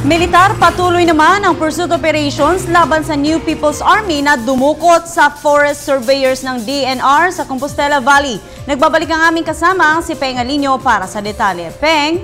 Militar, patuloy naman ang pursuit operations laban sa New People's Army na dumukot sa forest surveyors ng DNR sa Compostela Valley. Nagbabalik ang aming kasama si Peng Alinio para sa detalye. Peng?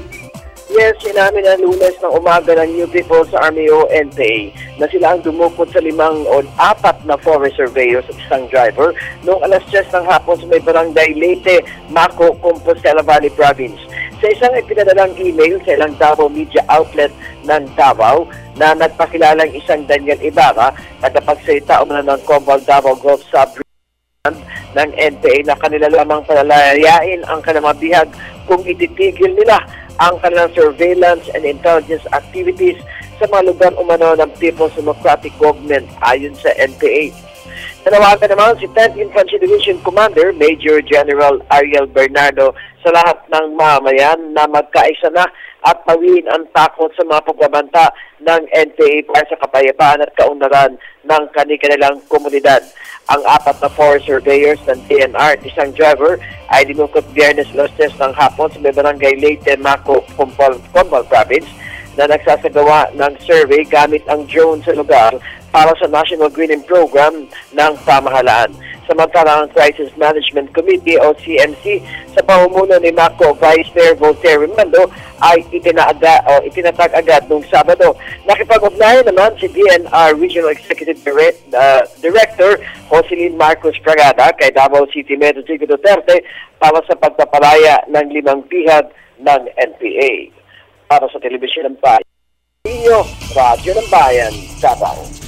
Yes, inamin na Lunes ng umaga ng New People's Army o NPA na sila ang dumukot sa 4 na forest surveyors at isang driver noong alas 10 ng hapon sa may barangay Leyte, Maco, Compostela Valley Province. Sa isang ipinadalang email sa ilang Davao media outlet ng Davao na nagpakilalang isang Daniel Ibarra, tagapagsalita umano ng Combal Davao Gulf Sub-Region ng NPA na kanila lamang palalayain ang kanilang bihag kung ititigil nila ang kanilang surveillance and intelligence activities sa mga lugar umano ng People's Democratic Government ayon sa NPA. Nanawagan naman si 10th Infantry Division Commander Major General Ariel Bernardo sa lahat ng mamamayan na magkaisa na at pawiin ang takot sa mga pagbabanta ng NPA para sa kapayapaan at kaunlaran ng kanilang komunidad. Ang 4 na forest surveyors ng DNR at isang driver ay dinukot Biyernes alas 10 ng hapon sa may barangay Leyte, Maco, Combal Province na nagsasagawa ng survey gamit ang drone sa lugar para sa National Greening Program ng pamahalaan. Samantalang ang Crisis Management Committee o CMC sa pamumuno ni Maco Vice Mayor Voltaire Rimando ay itinatag agad noong Sabado. Nakipag-ugnayan naman si DNR Regional Executive Director Jocelyn Marcos Fragada kay Davao City Mayor Chico Duterte para sa pagpapalaya ng 5 pihag ng NPA. Para sa Telebisyon ng Bayan, Radyo ng Bayan, Davao.